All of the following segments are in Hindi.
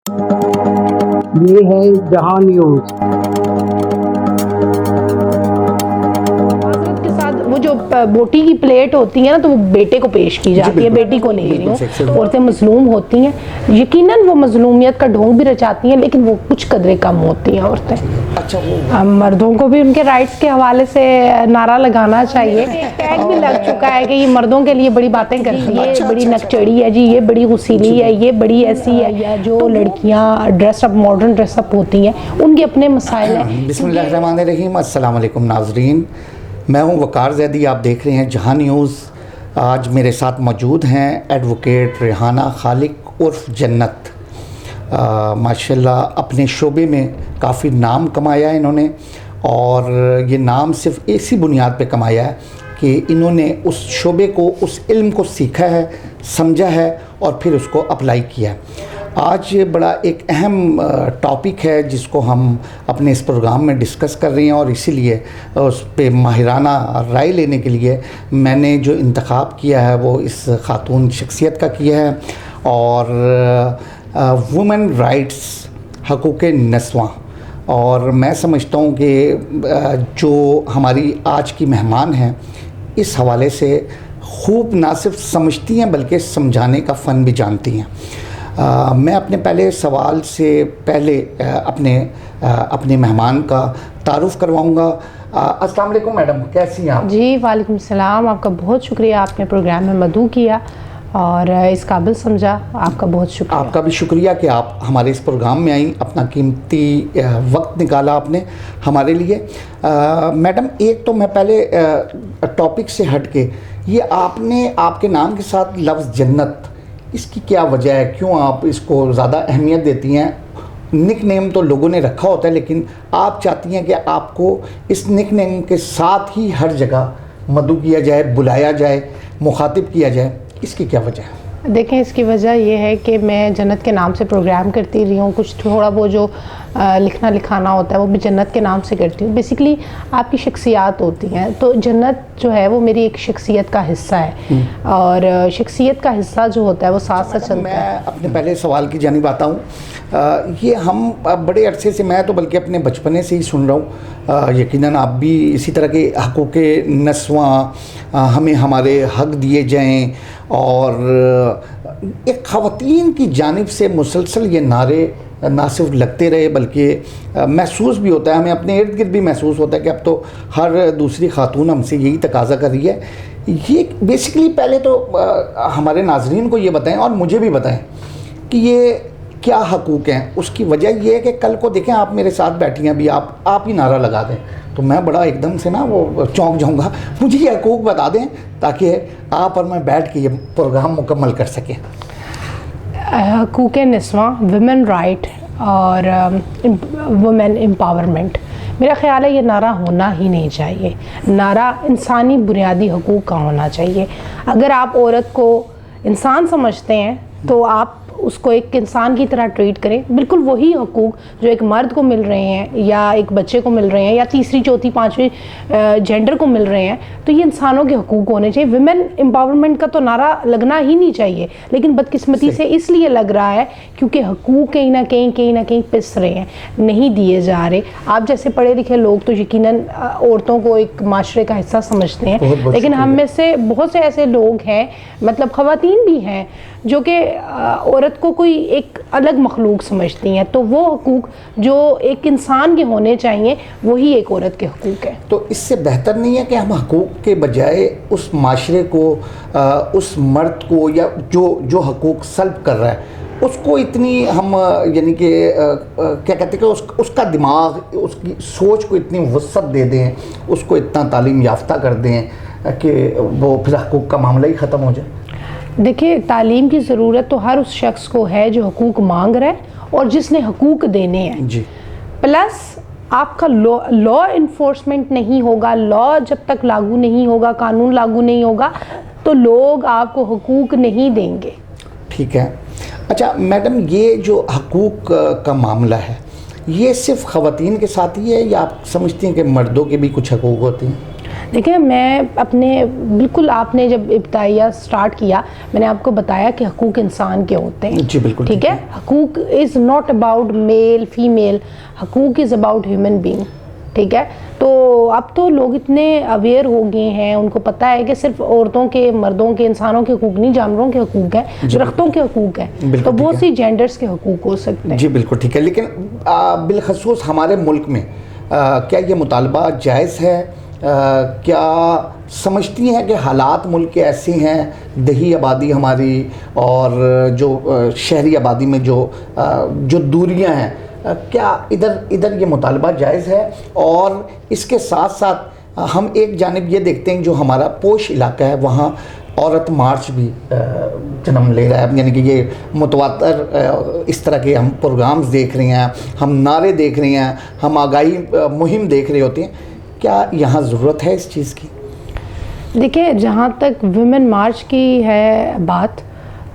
ये है जहां न्यूज। माजरत के साथ वो जो बोटी की प्लेट होती है ना, तो वो बेटे को पेश की जाती है, बेटी को नहीं रही हूँ। औरतें मजलूम होती हैं, यकीनन वो मजलूमियत का ढोंग भी रचाती हैं, लेकिन वो कुछ कदरे कम होती हैं औरतें। अच्छा, वो मर्दों को भी उनके राइट्स के हवाले से नारा लगाना चाहिए। टैग भी लग चुका है कि ये मर्दों के लिए बड़ी बातें करती है, ये बड़ी नकचड़ी है जी, ये बड़ी गुसीली है, ये बड़ी ऐसी है। जो लड़कियां ड्रेसअप, मॉडर्न ड्रेसअप होती हैं, उनके अपने मसाइल हैं। बिस्मिल्लाहिर्रहमानिर्रहीम। अस्सलाम वालेकुम नाज़रीन, मैं हूं वकार ज़ैदी, आप देख रहे हैं जहां न्यूज़। आज मेरे साथ मौजूद हैं एडवोकेट रेहाना खालिक उर्फ जन्नत। माशाल्लाह अपने शोबे में काफ़ी नाम कमाया है इन्होंने, और ये नाम सिर्फ इसी बुनियाद पे कमाया है कि इन्होंने उस शोबे को, उस इल्म को सीखा है, समझा है और फिर उसको अप्लाई किया है। आज बड़ा एक अहम टॉपिक है जिसको हम अपने इस प्रोग्राम में डिस्कस कर रहे हैं, और इसीलिए उस पे माहिराना राय लेने के लिए मैंने जो इंतखाब किया है वो इस खातून शख्सियत का किया है, और वुमेन राइट्स, हकूक़ नस्वां। और मैं समझता हूँ कि जो हमारी आज की मेहमान हैं इस हवाले से खूब ना सिर्फ समझती हैं बल्कि समझाने का फ़न भी जानती हैं। मैं अपने पहले सवाल से पहले अपने मेहमान का तारुफ़ करवाऊँगा। अस्सलाम वालेकुम मैडम, कैसी हैं आप? जी वालेकुम सलाम, आपका बहुत शुक्रिया, आपने प्रोग्राम में मदऊ किया और इस काबिल समझा, आपका बहुत शुक्रिया। आपका भी शुक्रिया कि आप हमारे इस प्रोग्राम में आई, अपना कीमती वक्त निकाला आपने हमारे लिए। मैडम, एक तो मैं पहले टॉपिक से हट के, ये आपके नाम के साथ लफ्ज़ जन्नत, इसकी क्या वजह है? क्यों आप इसको ज़्यादा अहमियत देती हैं? निक नेम तो लोगों ने रखा होता है, लेकिन आप चाहती हैं कि आपको इस निक नेम के साथ ही हर जगह मदऊ किया जाए, बुलाया जाए, मुखातिब किया जाए, इसकी क्या वजह है? देखें, इसकी वजह यह है कि मैं जन्नत के नाम से प्रोग्राम करती रही हूँ। कुछ थोड़ा वो जो लिखना लिखाना होता है वो भी जन्नत के नाम से करती हूँ। बेसिकली आपकी शख्सियात होती हैं, तो जन्नत जो है वो मेरी एक शख्सियत का हिस्सा है, और शख्सियत का हिस्सा जो होता है वो साथ साथ चलता है। मैं अपने पहले सवाल की जानिब आता हूँ। ये हम बड़े अरसे से, मैं तो बल्कि अपने बचपने से ही सुन रहा हूँ, यकीनन आप भी इसी तरह के हकूक़ नस्वां, हमें हमारे हक दिए जाएं, और एक ख़वातीन की जानिब से मुसलसल ये नारे ना सिर्फ लगते रहे बल्कि महसूस भी होता है, हमें अपने इर्द गिर्द भी महसूस होता है कि अब तो हर दूसरी खातून हमसे यही तकाज़ा कर रही है। ये बेसिकली पहले तो हमारे नाज़रीन को ये बताएं और मुझे भी बताएं कि ये क्या हकूक़ हैं। उसकी वजह ये है कि कल को देखें, आप मेरे साथ बैठी हैं, अभी आप ही नारा लगा दें तो मैं बड़ा एकदम से ना वो चौंक जाऊंगा। मुझे ये हकूक़ बता दें ताकि आप और मैं बैठ के ये प्रोग्राम मुकम्मल कर सकें। हकूक़ नस्वां, वुमेन राइट और वुमेन एम्पावरमेंट, मेरा ख़्याल है ये नारा होना ही नहीं चाहिए। नारा इंसानी बुनियादी हकूक़ का होना चाहिए। अगर आप औरत को इंसान समझते हैं तो आप उसको एक इंसान की तरह ट्रीट करें। बिल्कुल वही हकूक़ जो एक मर्द को मिल रहे हैं, या एक बच्चे को मिल रहे हैं, या तीसरी चौथी पांचवी जेंडर को मिल रहे हैं, तो ये इंसानों के हकूक़ होने चाहिए। विमेन एम्पावरमेंट का तो नारा लगना ही नहीं चाहिए, लेकिन बदकिस्मती से इसलिए लग रहा है क्योंकि हकूक़ कहीं ना कहीं पिस रहे हैं, नहीं दिए जा रहे। आप जैसे पढ़े लिखे लोग तो यकीनन औरतों को एक माशरे का हिस्सा समझते हैं, लेकिन हम में से बहुत से ऐसे लोग हैं, मतलब ख़वातीन भी हैं, जो कि औरत को कोई एक अलग मखलूक समझती हैं। तो वो हकूक़ जो एक इंसान के होने चाहिए वही एक औरत के हकूक़ है। तो इससे बेहतर नहीं है कि हम हकूक़ के बजाय उस माशरे को, उस मर्द को, या जो हकूक़ सल्ब कर रहा है उसको इतनी हम, यानी कि क्या कहते हैं कि उसका दिमाग, उसकी सोच को इतनी वसअत दे दें, उसको इतना तालीम याफ्ता कर दें कि वो फिर हकूक़ का मामला ही ख़त्म हो जाए? देखिए, तालीम की ज़रूरत तो हर उस शख्स को है जो हकूक़ मांग रहा है और जिसने हकूक़ देने हैं जी। प्लस आपका लॉ इन्फोर्समेंट नहीं होगा, लॉ जब तक लागू नहीं होगा, कानून लागू नहीं होगा, तो लोग आपको हकूक़ नहीं देंगे। ठीक है। अच्छा मैडम, ये जो हकूक़ का मामला है ये सिर्फ ख़वातीन के साथ ही है, या आप समझती हैं कि मर्दों के भी कुछ हकूक़ होते हैं? देखिए, मैं अपने बिल्कुल, आपने जब इब्ताइया स्टार्ट किया मैंने आपको बताया कि हकूक़ इंसान के होते हैं। जी बिल्कुल ठीक है। हकूक़ is not about male female, हकूक़ इज़ अबाउट ह्यूमन बीइंग। ठीक है। तो अब तो लोग इतने अवेयर हो गए हैं, उनको पता है कि सिर्फ औरतों के, मर्दों के, इंसानों के हकूक़ नहीं, जानवरों के हकूक़ हैं, दरख्तों के हकूक़ हैं, तो बहुत सी जेंडर्स के हकूक़ हो सकते हैं। जी बिल्कुल ठीक है। लेकिन बिलखसूस हमारे मुल्क में क्या ये मुतालबा जायज़ है? क्या समझती हैं कि हालात मुल्क के ऐसे हैं, दही आबादी हमारी और जो शहरी आबादी में जो दूरियां हैं, क्या इधर ये मुतालबा जायज़ है? और इसके साथ साथ हम एक जानिब ये देखते हैं जो हमारा पोश इलाका है वहाँ औरत मार्च भी जन्म ले रहा है, यानी कि ये मुतवातर इस तरह के हम प्रोग्राम्स देख रहे हैं, हम नारे देख रहे हैं, हम आगाही मुहिम देख रहे होते हैं। क्या यहाँ ज़रूरत है इस चीज़ की? देखिए, जहाँ तक विमेन मार्च की है बात,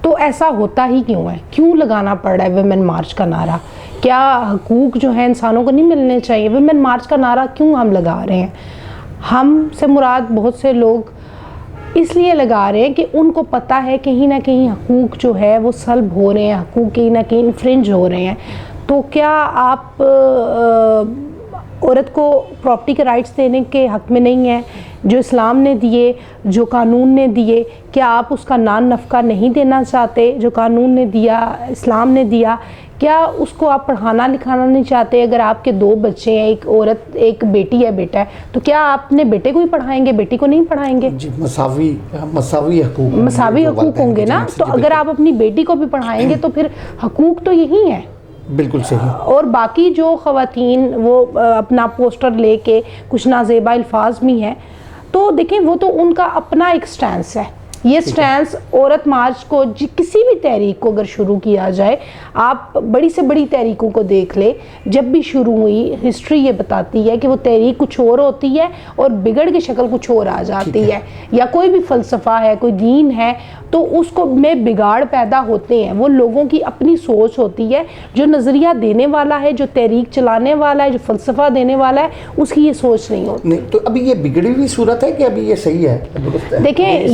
तो ऐसा होता ही क्यों है? क्यों लगाना पड़ रहा है विमेन मार्च का नारा? क्या हकूक़ जो है इंसानों को नहीं मिलने चाहिए? विमेन मार्च का नारा क्यों हम लगा रहे हैं? हम से मुराद बहुत से लोग इसलिए लगा रहे हैं कि उनको पता है कहीं ना कहीं हकूक़ जो है वो सल्ब हो रहे हैं, हकूक़ कहीं ना कहीं इन्फ्रिंज हो रहे हैं। तो क्या आप औरत को प्रॉपर्टी के राइट्स देने के हक़ में नहीं है जो इस्लाम ने दिए, जो कानून ने दिए? क्या आप उसका नान नफ़का नहीं देना चाहते जो कानून ने दिया, इस्लाम ने दिया? क्या उसको आप पढ़ाना लिखाना नहीं चाहते? अगर आपके 2 बच्चे हैं, एक औरत, एक बेटी है, बेटा है, तो क्या आप अपने बेटे को ही पढ़ाएंगे, बेटी को नहीं पढ़ाएंगे? जी, मसावी हकूक़ होंगे ना। तो अगर आप अपनी बेटी को भी पढ़ाएंगे तो फिर हकूक़ तो यही है। बिल्कुल सही। और बाकी जो ख़वातीन वो अपना पोस्टर लेके कुछ नाज़ेबा अल्फाज भी हैं, तो देखें वो तो उनका अपना एक स्टैंस है। ये स्टैंस औरत मार्च को किसी भी तहरीक को अगर शुरू किया जाए, आप बड़ी से बड़ी तहरीकों को देख ले, जब भी शुरू हुई हिस्ट्री ये बताती है कि वो तहरीक कुछ और होती है और बिगड़ के शक्ल कुछ और आ जाती है। या कोई भी फ़लसफ़ा है, कोई दीन है, तो उसको में बिगाड़ पैदा होते हैं। वो लोगों की अपनी सोच होती है, जो नज़रिया देने वाला है, जो तहरीक चलाने वाला है, जो फ़लसफ़ा देने वाला है, उसकी ये सोच नहीं होती। नहीं, तो अभी ये बिगड़ी हुई सूरत है कि अभी ये सही है? देखें,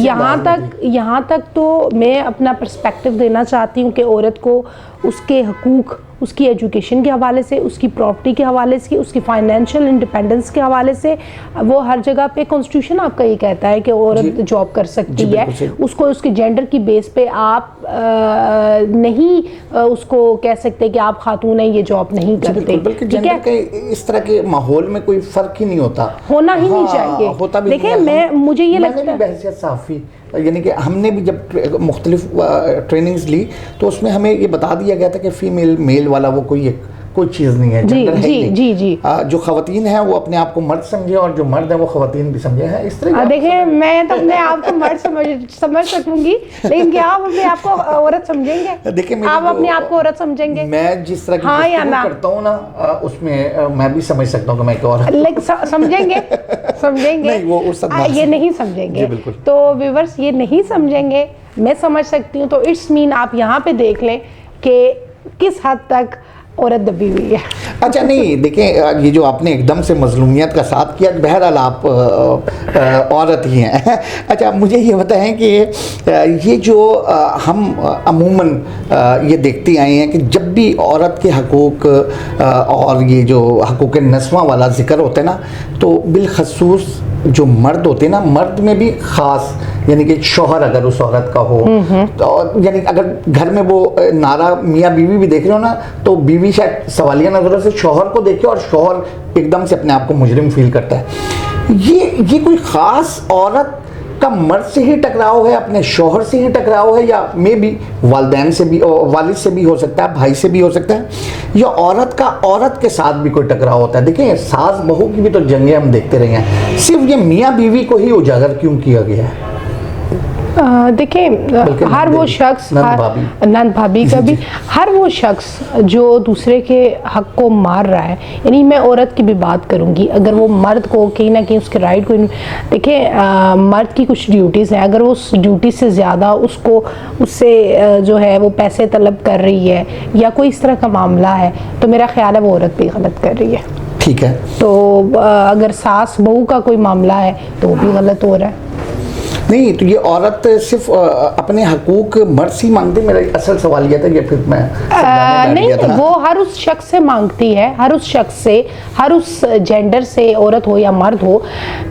यहाँ तक तो मैं अपना पर्सपेक्टिव देना चाहती हूँ कि औरत को उसके हकूक़, उसकी एजुकेशन के हवाले से, उसकी प्रॉपर्टी के हवाले से, उसकी फाइनेंशियल इंडिपेंडेंस के हवाले से, वो हर जगह पे कॉन्स्टिट्यूशन आपका ये कहता है कि औरत जॉब कर सकती है। उसको उसके जेंडर की बेस पे आप नहीं उसको कह सकते कि आप खातून हैं, ये जॉब नहीं करते। ठीक है, इस तरह के माहौल में कोई फ़र्क ही नहीं होता, होना ही नहीं चाहिए। देखिए, मुझे ये लगता है, बहसियत सहाफ़ी, यानी कि हमने भी जब मुख्तलिफ ट्रेनिंग्स ली तो उसमें हमें ये बता दिया गया था कि फ़ीमेल मेल वाला वो कोई चीज़ नहीं है, जेंडर है ही नहीं। जी। जो ख़वातीन हैं वो अपने आप को मर्द समझे और जो मर्द हैं वो ख़वातीन भी समझे हैं। इस तरह देखिए, मैं तो अपने आप को मर्द समझ सकूंगी, लेकिन क्या आप अपने आप को औरत समझेंगे? देखिए, आप अपने आप को औरत समझेंगे? मैं जिस तरह की करता हूँ ना, उसमें मैं भी समझ सकता हूँ कि मैं एक औरत समझेंगे नहीं, वो उस ये नहीं समझेंगे। तो व्यूअर्स ये नहीं समझेंगे, मैं समझ सकती हूँ। तो इट्स मीन आप यहाँ पे देख लें कि किस हद तक औरत दबी हुई है। अच्छा, नहीं देखें, ये जो आपने एकदम से मजलूमियत का साथ किया, बहरहाल आप औरत ही हैं। अच्छा, मुझे ये बताएं कि ये जो हम अमूमन ये देखते आए हैं कि जब भी औरत के हकूक़ और ये जो हकूक़ नस्वां वाला ज़िक्र होता है ना, तो बिलखसूस जो मर्द होते हैं ना, मर्द में भी ख़ास, यानी कि शौहर अगर उस औरत का हो, तो यानी अगर घर में वो नारा मियाँ बीवी भी देख रहे हो ना, तो बीवी शायद सवालिया नज़रों से शौहर को देखे और शौहर एकदम से अपने आप को मुजरिम फील करता है। ये कोई ख़ास औरत का मर्द से ही टकराव है, अपने शौहर से ही टकराव है, या मे भी वालिदैन से भी, वालिद से भी हो सकता है, भाई से भी हो सकता है, या औरत का औरत के साथ भी कोई टकराव होता है? देखिए, सास बहू की भी तो जंगें हम देखते रहे हैं, सिर्फ ये मियाँ बीवी को ही उजागर क्यों किया गया है? देखिए, हर वो शख्स, नंद भाभी का भी, हर वो शख्स जो दूसरे के हक को मार रहा है, यानी मैं औरत की भी बात करूंगी, अगर वो मर्द को कहीं ना कहीं उसके राइट को, देखिए मर्द की कुछ ड्यूटीज़ हैं, अगर वो उस ड्यूटी से ज़्यादा उससे जो है वो पैसे तलब कर रही है या कोई इस तरह का मामला है, तो मेरा ख्याल है वो औरत भी गलत कर रही है। ठीक है। तो अगर सास बहू का कोई मामला है तो वो भी गलत हो रहा है। नहीं, तो ये औरत सिर्फ अपने हकूक मर्द से ही मांगती, मेरा असल सवाल ये था, ये फिर मैं नहीं, वो हर उस शख्स से मांगती है, हर उस शख्स से, हर उस जेंडर से, औरत हो या मर्द हो,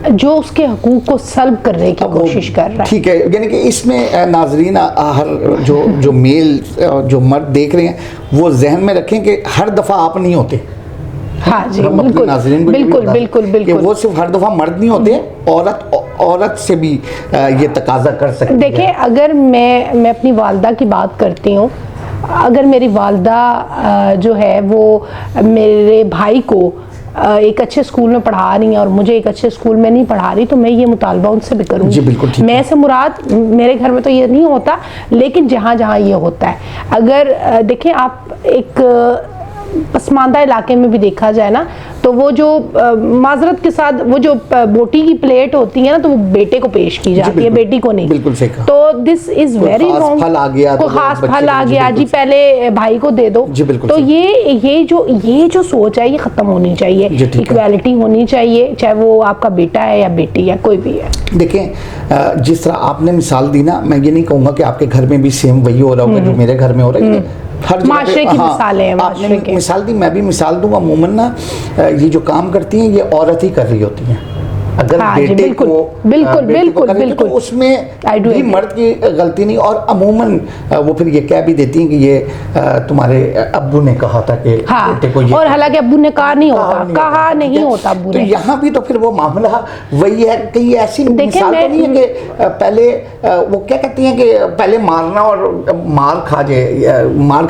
जो उसके हकूक को सल्ब करने की कोशिश कर रहा है। ठीक है, यानी कि इसमें नाजरीन हर जो मेल जो मर्द देख रहे हैं वो जहन में रखें कि हर दफ़ा आप नहीं होते। हाँ जी, बिल्कुल बिल्कुल बिल्कुल बिल्कुल, वो सिर्फ हर दफ़ा मर्द नहीं होते, औरत से भी ये तकाजा कर सकती है। देखिए, अगर मैं अपनी वालदा की बात करती हूँ, अगर मेरी वालदा जो है वो मेरे भाई को एक अच्छे स्कूल में पढ़ा रही हैं और मुझे एक अच्छे स्कूल में नहीं पढ़ा रही, तो मैं ये मुतालबा उनसे भी करूँगी। जी बिल्कुल ठीक। मैं से मुराद, मेरे घर में तो ये नहीं होता, लेकिन जहाँ जहाँ ये होता है, अगर देखें आप एक पसमानदा इलाके में भी देखा जाए ना, तो वो जो माजरत के साथ वो जो बोटी की प्लेट होती है ना, तो वो बेटे को पेश की जाती है, बेटी को नहीं। बिल्कुल सही कहा। तो दिस इज वेरी रॉन्ग। फल आ गया, कोई खास फल आ गया जी, पहले भाई को दे दो। जी बिल्कुल। तो ये जो सोच है, ये खत्म होनी चाहिए। इक्वालिटी होनी चाहिए, चाहे वो आपका बेटा है या बेटी है, कोई भी है। देखें, जिस तरह आपने मिसाल दी ना, मैं ये नहीं कहूँगा कि आपके घर में भी सेम वही हो रहा होगा जो मेरे घर में हो रहा है। हर माशरे की मिसालें हैं, आपने मिसाल दी, मैं भी मिसाल दूंगा। अमूमन ना ये जो काम करती हैं ये औरत ही कर रही होती हैं। अगर हाँ बेटे बिल्कुल, को बिल्कुल बिल्कुल बिल्कुल, तो उसमें भी मर्द की गलती नहीं, और अमूमन वो फिर ये कह भी देती हैं कि ये तुम्हारे अब्बू ने कहा था कि बेटे को ये, और हालांकि अब्बू ने कहा नहीं होता अब्बू ने। तो यहाँ भी तो फिर वो मामला वही है, कहीं ऐसी मिसाल तो नहीं है कि पहले वो क्या कहती हैं कि पहले मारना और मार खा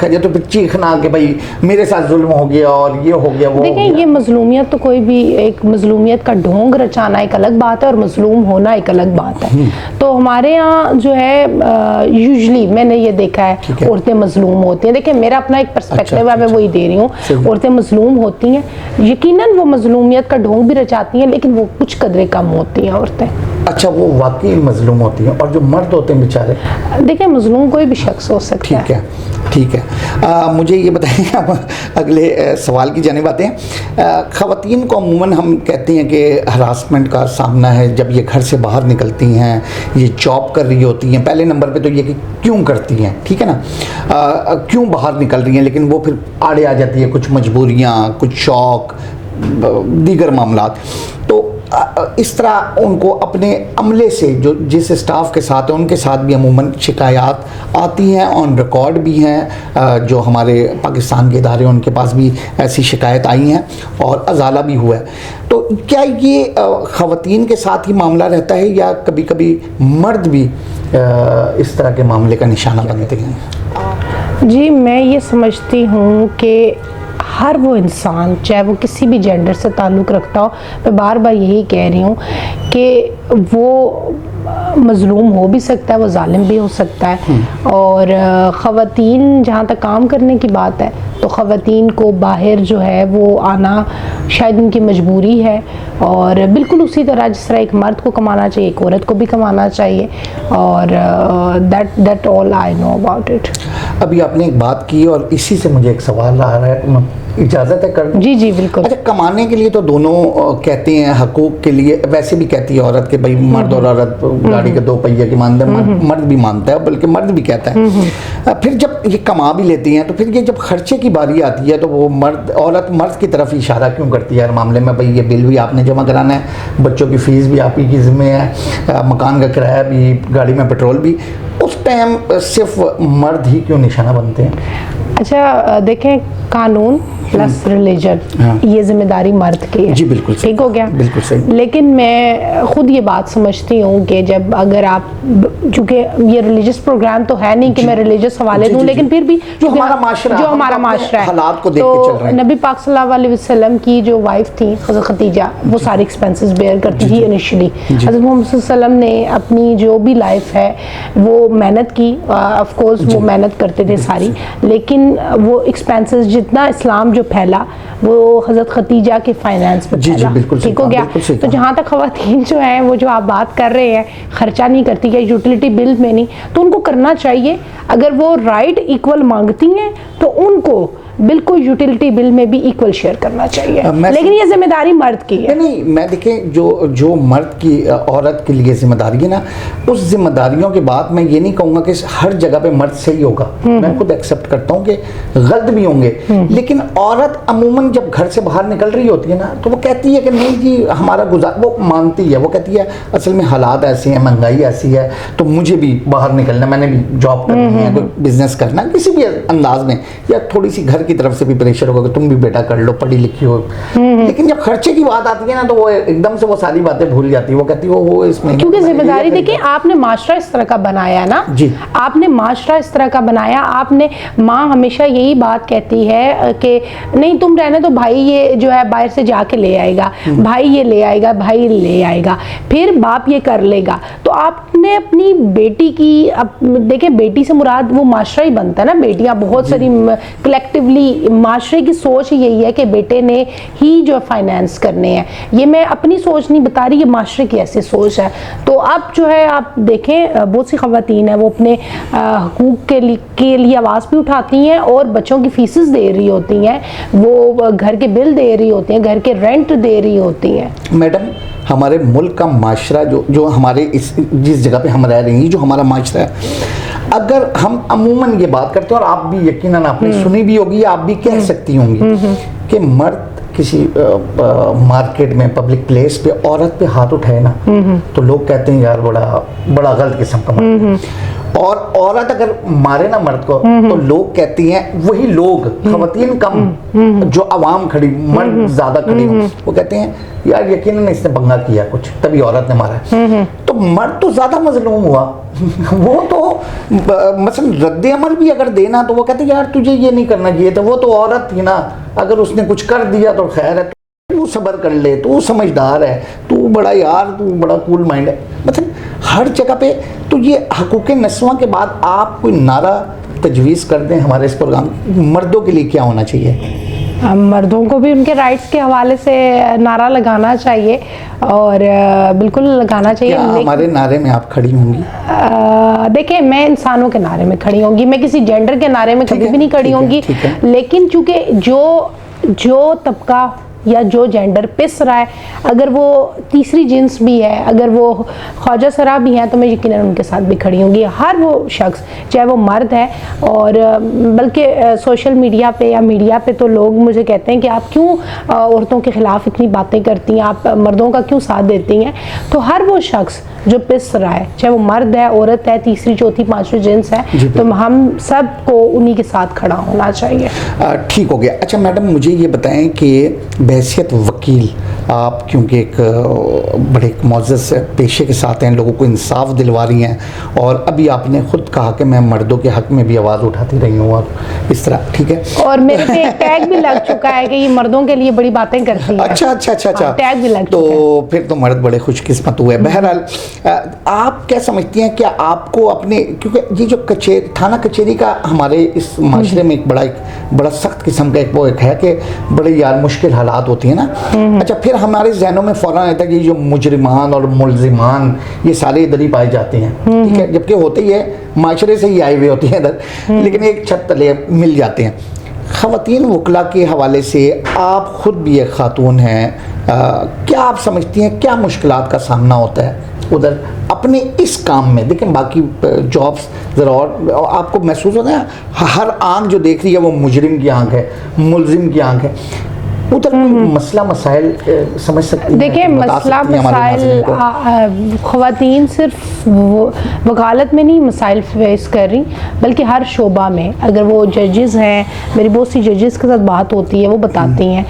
जाए तो फिर चीखना कि भाई मेरे साथ जुल्म हो गया और ये हो गया वो। देखिए, ये मजलूमियत तो कोई भी एक मजलूमियत का ढोंग रचाना एक अलग बात है और मजलूम होना एक अलग बात है। तो हमारे यहाँ जो है यूजुअली मैंने ये देखा है औरतें मजलूम होती हैं। देखिए, मेरा अपना एक पर्सपेक्टिव है, मैं वही दे रही हूँ। औरतें मजलूम होती हैं, यकीनन वो मजलूमियत का ढोंग भी रचाती हैं, लेकिन वो कुछ कदरे कम होती हैं औरतें। अच्छा, वो वाकई मजलूम होती हैं। और जो मर्द होते हैं बेचारे, देखिए मजलूम कोई भी शख्स हो सकता है। ठीक है। मुझे ये बताइए, अब अगले सवाल की जानिब आते हैं। ख़वातीन को अमूमन हम कहते हैं कि हरासमेंट का सामना है जब ये घर से बाहर निकलती हैं, ये जॉब कर रही होती हैं। पहले नंबर पे तो ये कि क्यों करती हैं, ठीक है ना, क्यों बाहर निकल रही हैं, लेकिन वो फिर आड़े आ जाती है कुछ मजबूरियाँ, कुछ शौक़, दीगर मामलात। तो इस तरह उनको अपने अमले से, जो जिस स्टाफ के साथ है उनके साथ भी अमूमन शिकायत आती हैं, ऑन रिकॉर्ड भी हैं। जो हमारे पाकिस्तान के इदारे हैं उनके पास भी ऐसी शिकायत आई हैं और अजाला भी हुआ है। तो क्या ये ख़वातीन के साथ ही मामला रहता है या कभी कभी मर्द भी इस तरह के मामले का निशाना बनते हैं? जी, मैं ये समझती हूँ कि हर वो इंसान, चाहे वो किसी भी जेंडर से ताल्लुक़ रखता हो, मैं बार बार यही कह रही हूँ कि वो मज़लूम हो भी सकता है, वो जालिम भी हो सकता है। और ख़वातीन जहाँ तक काम करने की बात है, तो ख़वातीन को बाहर जो है वो आना शायद उनकी मजबूरी है। और बिल्कुल उसी तरह जिस तरह एक मर्द को कमाना चाहिए, एक औरत को भी कमाना चाहिए। और that all I know about it. अभी आपने एक बात की और इसी से मुझे एक सवाल आ रहा है, तो मैं इजाज़त है कर? जी जी बिल्कुल। अच्छा, कमाने के लिए तो दोनों कहते हैं, हकूक़ के लिए वैसे भी कहती है औरत के भाई मर्द और औरत गाड़ी के दो पहिए की मानते हैं, मर्द भी मानता है, बल्कि मर्द भी कहता है। फिर जब ये कमा भी लेती हैं तो फिर ये जब खर्चे की बारी आती है तो वो औरत मर्द की तरफ इशारा क्यों करती है हर मामले में? भाई ये बिल भी आपने जमा कराना है, बच्चों की फ़ीस भी आप ही की ज़िम्मे है, मकान का किराया भी, गाड़ी में पेट्रोल भी। उस टाइम सिर्फ मर्द ही क्यों निशाना बनते हैं? अच्छा, देखें, कानून प्लस रिलीजन, ये जिम्मेदारी मर्द की है। जी बिल्कुल, ठीक हो गया, बिल्कुल सही। लेकिन मैं खुद ये बात समझती हूँ कि जब अगर आप, चूँकि ये रिलीजियस प्रोग्राम तो है नहीं कि मैं रिलीजियस हवाले दूँ, लेकिन फिर भी जो हमारा माशरा है हालात को देख के चल रहे हैं। नबी पाक सल्लल्लाहु अलैहि वसल्लम की जो वाइफ थी हज़रत खदीजा, वो सारे एक्सपेंसेस बेयर करती थी इनिशियली। हज़रत मोहम्मद सल्लल्लाहु अलैहि वसल्लम ने अपनी जो भी लाइफ है वो मेहनत की, ऑफ कोर्स वो मेहनत करते थे सारी, लेकिन वो एक्सपेंसेस जितना इस्लाम जो फैला वो हज़रत खदीजा के फाइनेंस में फैला। ठीक हो गया। तो जहाँ तक ख़वातीन जो हैं, वो जो आप बात कर रहे हैं, खर्चा नहीं करती या यूटिलिटी बिल में नहीं, तो उनको करना चाहिए। अगर वो राइट इक्वल मांगती हैं तो उनको बिल्कुल यूटिलिटी बिल में भी इक्वल शेयर करना चाहिए, लेकिन ये जिम्मेदारी मर्द की है। नहीं, मैं देखें जो मर्द की औरत के लिए जिम्मेदारी है ना, उस जिम्मेदारियों के बाद मैं ये नहीं कहूँगा कि हर जगह पे मर्द सही होगा। मैं खुद एक्सेप्ट करता हूँ कि गलत भी होंगे, लेकिन औरत अमूमन जब घर से बाहर निकल रही होती है ना, तो वो कहती है कि नहीं जी हमारा वो मानती है, वो कहती है असल में हालात ऐसे हैं, महंगाई ऐसी है, तो मुझे भी बाहर निकलना, मैंने भी जॉब करनी है, कोई बिजनेस करना, किसी भी अंदाज में, या थोड़ी सी घर की तरफ से भी प्रेशर होगा कि तुम भी बेटा कर लो, पढ़ी लिखी हो। लेकिन जब खर्चे की बात आती है ना, तो वो एकदम से वो सारी बातें भूल जाती है। वो कहती है वो इसमें, क्योंकि जिम्मेदारी देखिए, आपने माशरा इस तरह का बनाया ना जी, आपने माशरा इस तरह का बनाया। आपने, माँ हमेशा यही बात कहती है कि नहीं तुम रहने तो भाई ये जो है बाहर से जाके ले आएगा, भाई ये ले आएगा, भाई ले आएगा, फिर बाप ये कर लेगा। तो आपने अपनी बेटी की, अब देखिए बेटी से मुराद वो माशरा ही बनता है ना, बेटियां बहुत सारी कलेक्टिवली, माशरे की सोच यही है कि बेटे ने ही जो फाइनेंस करने हैं। ये मैं अपनी सोच नहीं बता रही, ये माशरे की ऐसी सोच है। तो अब जो है आप देखें, बहुत सी ख़वातीन हैं वो अपने हकूक़ के लिए आवाज़ भी उठाती हैं और बच्चों की फीसेस दे रही होती हैं, वो घर के बिल दे रही होती हैं, घर के रेंट दे रही होती हैं। मैडम, हमारे मुल्क का माशरा जो हमारे जिस जगह पे हम रह रहे हैं, जो हमारा माशरा है, अगर हम अमूमन ये बात करते हैं, और आप भी यकीनन आपने सुनी भी होगी, आप भी कह सकती होंगी कि मर्द किसी मार्केट में, पब्लिक प्लेस पे औरत पे हाथ उठाए ना, तो लोग कहते हैं यार बड़ा गलत किस्म का मर्द है। और औरत अगर मारे ना मर्द को, तो लोग कहती हैं, वही लोग, खवातीन कम, जो आवाम खड़ी, मर्द ज्यादा खड़ी हो, वो कहते हैं यार यकीनन इसने पंगा किया कुछ, तभी औरत ने मारा है। तो मर्द तो ज्यादा मजलूम हुआ। वो तो मसलन रद्द अमल भी अगर देना, तो वो कहते हैं यार तुझे ये नहीं करना चाहिए था, वो तो औरत थी ना, अगर उसने कुछ कर दिया तो खैर है, तू सब्र कर ले, तू समझदार है, तू बड़ा कूल माइंड है। मतलब हर जगह पे। तो ये हकूक़ नस्वां के बाद आप कोई नारा तजवीज़ कर दें हमारे इस प्रोग्राम, मर्दों के लिए क्या होना चाहिए? मर्दों को भी उनके राइट्स के हवाले से नारा लगाना चाहिए, और बिल्कुल लगाना चाहिए। क्या हमारे नारे में आप खड़ी होंगी? देखिए, मैं इंसानों के नारे में खड़ी होंगी, मैं किसी जेंडर के नारे में कभी भी नहीं खड़ी होंगी। लेकिन चूंकि जो तबका या जो जेंडर पिस रहा है, अगर वो तीसरी जिन्स भी है, अगर वो ख्वाजा सरा भी हैं, तो मैं यकीनन उनके साथ भी खड़ी होंगी। हर वो शख्स, चाहे वो मर्द है, और बल्कि सोशल मीडिया पे या मीडिया पे तो लोग मुझे कहते हैं कि आप क्यों औरतों के ख़िलाफ़ इतनी बातें करती हैं, आप मर्दों का क्यों साथ देती हैं। तो हर वो शख्स जो पिस रहा है, चाहे वो मर्द है, औरत है, तीसरी चौथी पाँचवीं जिन्स है, तो हम सब को उन्हीं के साथ खड़ा होना चाहिए। ठीक हो गया। अच्छा मैडम, मुझे ये बताएं कि बहैसियत वकील आप, क्योंकि एक बड़े मुअज़्ज़ज़ पेशे के साथ हैं, लोगों को इंसाफ दिलवा रही हैं, और अभी आपने खुद कहा कि मैं मर्दों के हक़ में भी आवाज़ उठाती रही हूँ, और इस तरह, ठीक है, और मेरे पे एक टैग भी लग चुका है कि ये मर्दों के लिए बड़ी बातें करती है। अच्छा, टैग भी लग तो फिर तो मर्द बड़े खुशकिस्मत हुए। बहरहाल, आप क्या समझती हैं, क्या आपको अपने, क्योंकि ये जो थाना कचहरी का हमारे इस माशरे में एक बड़ा सख्त किस्म का वो एक है कि बड़े यार मुश्किल हालात होती है ना। अच्छा, फिर हमारे जहनों में फ़ौरन आता है कि जो मुजरिमान और मुलजिमान ये सारे इधर ही पाए जाते हैं, ठीक है, जबकि होते ही है माशरे से ही आए हुए होते हैं इधर, लेकिन एक छत तले मिल जाते हैं। ख़वातीन वकला के हवाले से आप ख़ुद भी एक खातून हैं, क्या आप समझती हैं क्या मुश्किलात का सामना होता है उधर अपने इस काम में? देखें, बाकी जॉब्स ज़रा और आपको महसूस होता है, हर आंख जो देख रही है वो मुजरिम की आंख है, मुलजिम की आंख है, उधर मसला मसाइल समझ सकती हैं? देखिए, मसला मसाइल ख़वातीन सिर्फ वकालत में नहीं मसाइल फेस कर रही, बल्कि हर शोबा में। अगर वो जजेस हैं, मेरी बहुत सी जजेस के साथ बात होती है, वो बताती हैं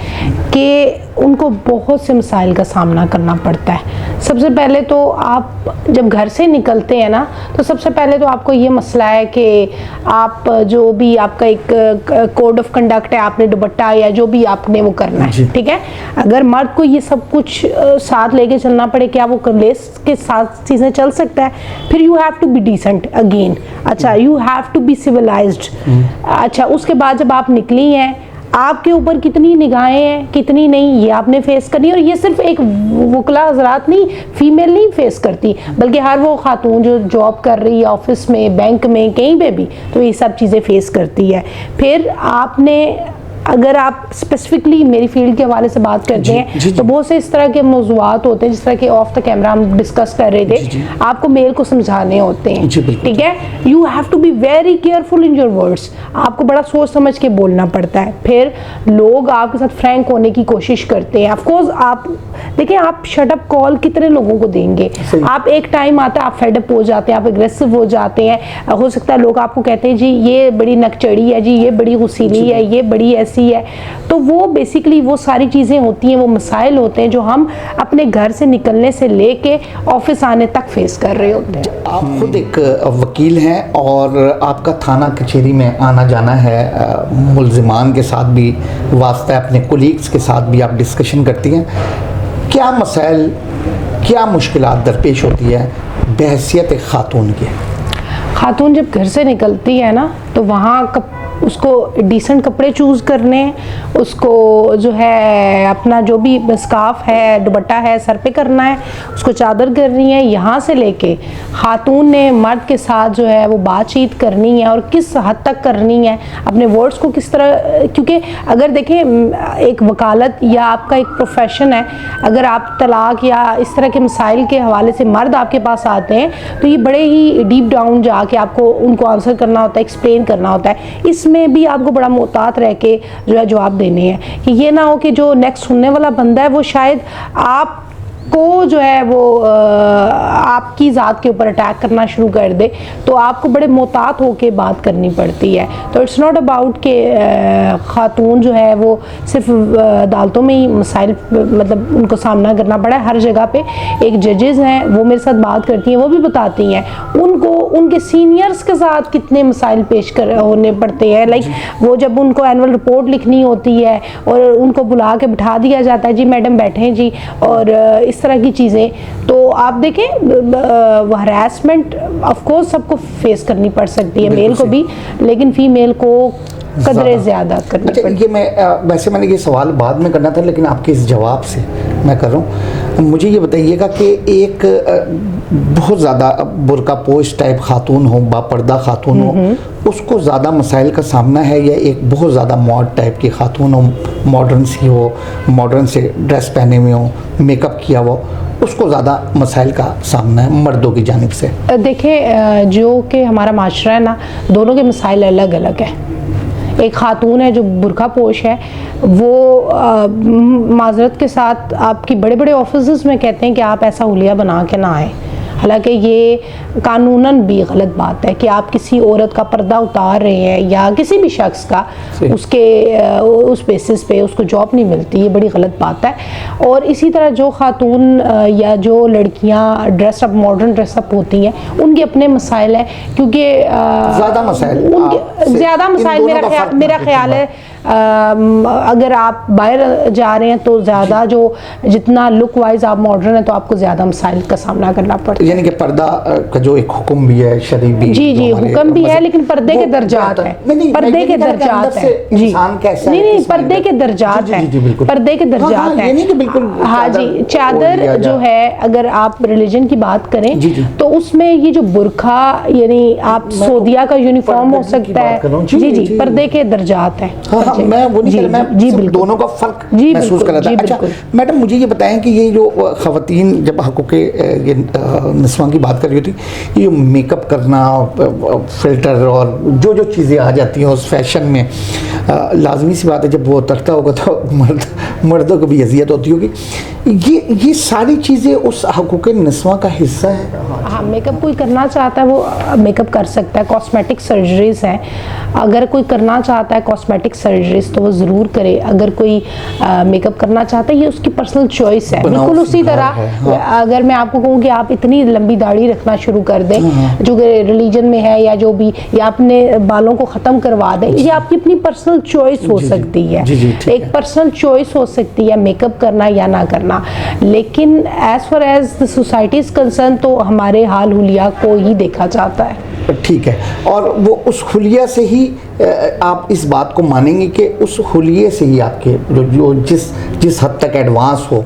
कि उनको बहुत से मसाइल का सामना करना पड़ता है। सबसे पहले तो आप जब घर से निकलते हैं ना, तो सबसे पहले तो आपको ये मसला है कि आप जो भी आपका एक कोड ऑफ कंडक्ट है, आपने दुपट्टा या जो भी आपने वो करना है, ठीक है। अगर मर्द को ये सब कुछ साथ लेके चलना पड़े, क्या वो लेस के साथ चीज़ें चल सकता है? फिर you have to be decent again. अच्छा, you have to be civilised. अच्छा, उसके बाद जब आप निकली हैं, आपके ऊपर कितनी निगाहें हैं, कितनी नहीं, ये आपने फेस करनी है। और ये सिर्फ एक वकला हज़रात नहीं, फीमेल नहीं फेस करती, बल्कि हर वो खातून जो जॉब कर रही है ऑफिस में, बैंक में, कहीं पे भी, तो ये सब चीज़ें फेस करती है। फिर आपने अगर आप स्पेसिफिकली मेरी फील्ड के हवाले से बात करते हैं तो बहुत से इस तरह के मौज़ूआत होते हैं जिस तरह के ऑफ द कैमरा हम डिस्कस कर रहे थे, आपको मेल को समझाने होते हैं, ठीक है। You have to be very careful in your words, आपको बड़ा सोच समझ के बोलना पड़ता है। फिर लोग आपके साथ फ्रैंक होने की कोशिश करते हैं। ऑफ कोर्स आप देखिए, आप शट अप कॉल कितने लोगों को देंगे, आप एक टाइम आता है आप फेड अप हो जाते हैं, आप एग्रेसिव हो जाते हैं। हो सकता है लोग आपको कहते हैं जी ये बड़ी नकचड़ी है, जी ये बड़ी गुस्सीली है, ये बड़ी ऐसी है। तो वो बेसिकली वो सारी चीज़ें होती हैं, वो मसाइल होते हैं जो हम अपने घर से निकलने से लेके ऑफिस आने तक फेस कर रहे होते हैं। आप खुद एक वकील हैं और आपका थाना कचहरी में आना जाना है, मुल्जिमान के साथ भी वास्ता है, अपने कोलीग्स के साथ भी आप डिस्कशन करती हैं। क्या मसाइल, क्या मुश्किलात दरपेश होती है बहैसियत एक खातून की? खातून जब घर से निकलती है ना तो वहाँ उसको डिसेंट कपड़े चूज़ करने, उसको जो है अपना जो भी स्कार्फ है, दुपट्टा है सर पे करना है, उसको चादर करनी है। यहाँ से लेके खातून ने मर्द के साथ जो है वो बातचीत करनी है और किस हद तक करनी है, अपने वर्ड्स को किस तरह, क्योंकि अगर देखें एक वकालत या आपका एक प्रोफेशन है, अगर आप तलाक या इस तरह के मसाइल के हवाले से मर्द आपके पास आते हैं तो ये बड़े ही डीप डाउन जाके आपको उनको आंसर करना होता है, एक्सप्लेन करना होता है। इसमें भी आपको बड़ा मोहतात रह के जो है जवाब देने हैं कि ये ना हो कि जो नेक्स्ट सुनने वाला बंदा है वो शायद आप को जो है वो आपकी ज़ात के ऊपर अटैक करना शुरू कर दे, तो आपको बड़े मोहतात होके बात करनी पड़ती है। तो इट्स नॉट अबाउट कि ख़ातून जो है वो सिर्फ अदालतों में ही मसाइल मतलब उनको सामना करना पड़ा है। हर जगह पे एक जजेस हैं, वो मेरे साथ बात करती हैं, वो भी बताती हैं उनको उनके सीनियर्स के साथ कितने मसाइल पेश कर होने पड़ते हैं। लाइक वो जब उनको एनुअल रिपोर्ट लिखनी होती है और उनको बुला के बिठा दिया जाता है, जी मैडम बैठें जी, और इस तरह की चीज़ें, तो आप देखें हरासमेंट ऑफ कोर्स सबको फेस करनी पड़ सकती है, मेल को भी, लेकिन फीमेल को कदरे ज़्यादा करनी पड़ती है। ये मैं वैसे मैंने ये सवाल बाद में करना था, लेकिन आपके इस जवाब से मैं कर रहा हूँ। मुझे ये बताइएगा कि एक बहुत ज़्यादा बुर्का पोश टाइप खातून हो, बापर्दा खातून हो, उसको ज़्यादा मसाइल का सामना है, या एक बहुत ज़्यादा मॉड टाइप की खातून हो, मॉडर्न सी हो, मॉडर्न से ड्रेस पहने हुए हो, मेकअप किया हुआ, उसको ज़्यादा मसाइल का सामना है मर्दों की जानिब से? देखें, जो कि हमारा माशरा है ना, दोनों के मसाइल अलग अलग है। एक खातून है जो बुरखा पोश है, वो माजरत के साथ आपकी बड़े बड़े ऑफिस में कहते हैं कि आप ऐसा हुलिया बना के ना आए। हालांकि ये कानूनन भी गलत बात है कि आप किसी औरत का पर्दा उतार रहे हैं या किसी भी शख्स का, उसके उस बेसिस पे उसको जॉब नहीं मिलती, ये बड़ी गलत बात है। और इसी तरह जो खातून या जो लड़कियां ड्रेसअप मॉडर्न ड्रेसअप होती हैं, उनके अपने मसाइल हैं, क्योंकि ज़्यादा मसाइल मेरा ख्याल है अगर आप बाहर जा रहे हैं तो ज़्यादा जो जितना लुक वाइज आप मॉडर्न है तो आपको ज़्यादा मसाइल का सामना करना पड़ता है। यानी कि पर्दा का जो एक हुक्म भी है, शरीय भी, जी हुक्म भी है, लेकिन पर्दे के दरजात है, पर्दे के दरजात है जी, नहीं पर्दे के दरजात है, पर्दे के दरजात है। हाँ जी, चादर जो है अगर आप रिलीजन की बात करें तो उसमें ये जो बुरखा यानी आप सऊदिया का यूनिफॉर्म हो सकता है, जी पर्दे के दरजात है। मैं वो नहीं, मैं दोनों का फर्क महसूस कर रहा था। अच्छा मैडम, मुझे ये बताएं कि ये जो ख़वातीन जब हकूक़ ये निस्वां की बात कर रही होती, ये जो मेकअप करना, फिल्टर और जो जो चीज़ें आ जाती हैं उस फैशन में, लाजमी सी बात है जब वो उतरता होगा तो मर्दों को भी अजियत होती होगी। ये सारी चीज़ें उस हकूक़ निस्वां का हिस्सा है। हाँ, मेकअप कोई करना चाहता है वो मेकअप कर सकता है। कॉस्मेटिक सर्जरीज़ हैं, अगर कोई करना चाहता है कॉस्मेटिक सर्जरीज तो वो ज़रूर करे। अगर कोई मेकअप करना चाहता है, ये उसकी पर्सनल चॉइस है। बिल्कुल उसी तरह अगर मैं आपको कहूँ कि आप इतनी लंबी दाढ़ी रखना शुरू कर दें जो कि रिलीजन में है, या जो भी, या अपने बालों को ख़त्म करवा दें, ये आपकी अपनी पर्सनल चॉइस हो सकती है। एक पर्सनल चॉइस हो सकती है मेकअप करना या ना करना, लेकिन as far as the society is concern तो हमारे हाल हुलिया को ही देखा जाता है। ठीक है, और वो उस हुलिया से ही आप इस बात को मानेंगे कि उस हुलिये से ही आपके जो जिस हद तक एडवांस हो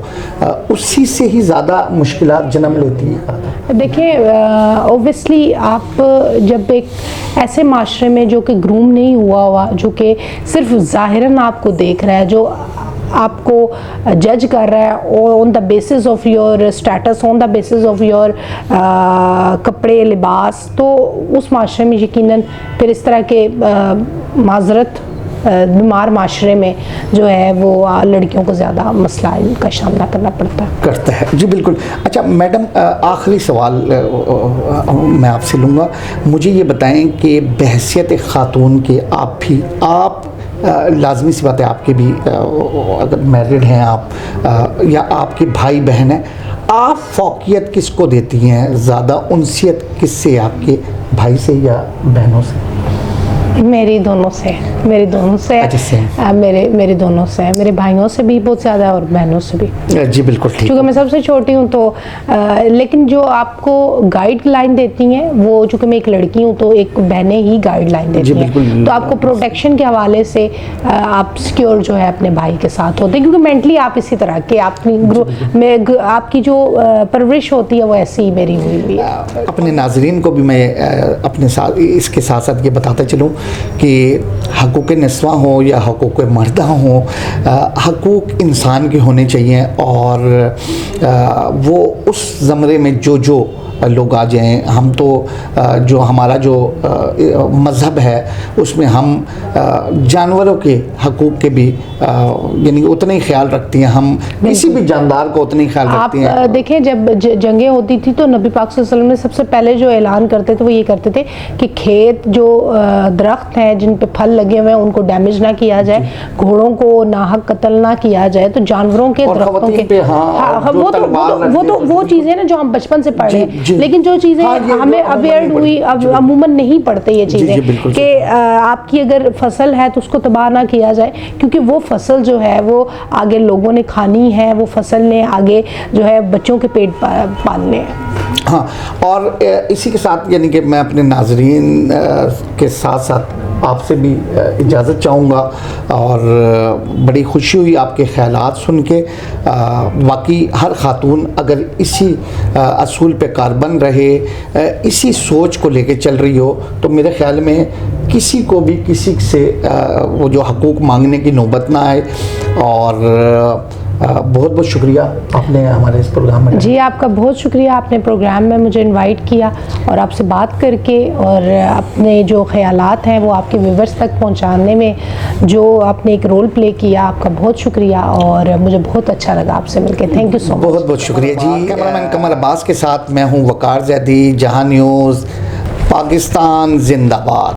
उसी से ही ज़्यादा मुश्किलात जन्म लेती है? देखिए, ओबियसली आप जब एक ऐसे माशरे में जो कि ग्रूम नहीं हुआ, जो कि सिर्फ ज़ाहिरन आपको देख रहा है, जो आपको जज कर रहा है on the basis of your status, on the basis of your कपड़े लिबास, तो उस माशरे में यकीनन फिर इस तरह के माजरत बीमार माशरे में जो है वो लड़कियों को ज़्यादा मसला का सामना करता है। जी बिल्कुल। अच्छा मैडम, आखिरी सवाल मैं आपसे लूँगा, मुझे ये बताएं कि बहैसियत खातून के आप लाजमी सी बात है, आपके भी अगर मैरिड हैं आप या आपके भाई बहन हैं, आप फौकियत किसको देती हैं ज़्यादा, उनसियत किससे, आपके भाई से या बहनों से? मेरी दोनों से मेरे दोनों से मेरे भाइयों से भी बहुत ज़्यादा और बहनों से भी। जी बिल्कुल ठीक। क्योंकि मैं सबसे छोटी हूँ तो लेकिन जो आपको गाइडलाइन देती हैं वो, चूँकि मैं एक लड़की हूँ तो एक बहनें ही गाइडलाइन देती हैं, तो आपको प्रोटेक्शन के हवाले से आप सिक्योर जो है अपने भाई के साथ होते हैं, क्योंकि मेंटली आप इसी तरह के आपकी जो परवरिश होती है वो ऐसी ही मेरी हुई है। अपने नाजरीन को भी मैं अपने साथ इसके साथ साथ ये बताता चलूँ कि हकूक़ निस्वा हो या हकूक़ मर्दा हो, हकूक़ इंसान के होने चाहिए, और वो उस ज़मरे में जो लोग आ जाएं, हम तो जो हमारा जो मज़हब है उसमें हम जानवरों के हकूक़ के भी यानी उतना ही ख्याल रखती हैं, हम किसी भी जानदार को उतना ही ख्याल रखती हैं। आप देखें, जब जंगें होती थी तो नबी पाक सल्लल्लाहु अलैहि वसल्लम ने सबसे पहले जो ऐलान करते थे वो ये करते थे कि खेत जो दरख्त हैं जिन पे फल लगे हुए हैं उनको डैमेज ना किया जाए, घोड़ों को नाहक कत्ल ना किया जाए, तो जानवरों के, दरख्तों के, वो चीज़ें ना जो हम बचपन से पढ़ रहे हैं, लेकिन जो चीज़ें हमें अवेयर हुई, अब अमूमन नहीं पढ़ते ये चीज़ें कि आपकी अगर फसल है तो उसको तबाह ना किया जाए, क्योंकि वो फसल जो है वो आगे लोगों ने खानी है, वो फसल ने आगे जो है बच्चों के पेट पालने हैं। हाँ, और इसी के साथ यानी कि मैं अपने नाजरीन के साथ साथ आपसे भी इजाज़त चाहूँगा, और बड़ी खुशी हुई आपके ख़यालात सुन के। बाकी हर ख़ातून अगर इसी असूल पे कारबन रहे, इसी सोच को लेके चल रही हो, तो मेरे ख़्याल में किसी को भी किसी से वो जो हकूक़ मांगने की नौबत ना आए। और बहुत बहुत शुक्रिया आपने हमारे इस प्रोग्राम में। जी, आपका बहुत शुक्रिया, आपने प्रोग्राम में मुझे इनवाइट किया और आपसे बात करके, और अपने जो ख्यालात हैं वो आपके व्यूअर्स तक पहुंचाने में जो आपने एक रोल प्ले किया, आपका बहुत शुक्रिया, और मुझे बहुत अच्छा लगा आपसे मिलकर। Thank you so much. बहुत बहुत शुक्रिया जी। कैमरामैन कमर अब्बास के साथ मैं हूँ वकार ज़ैदी, जहां न्यूज़, पाकिस्तान जिंदाबाद।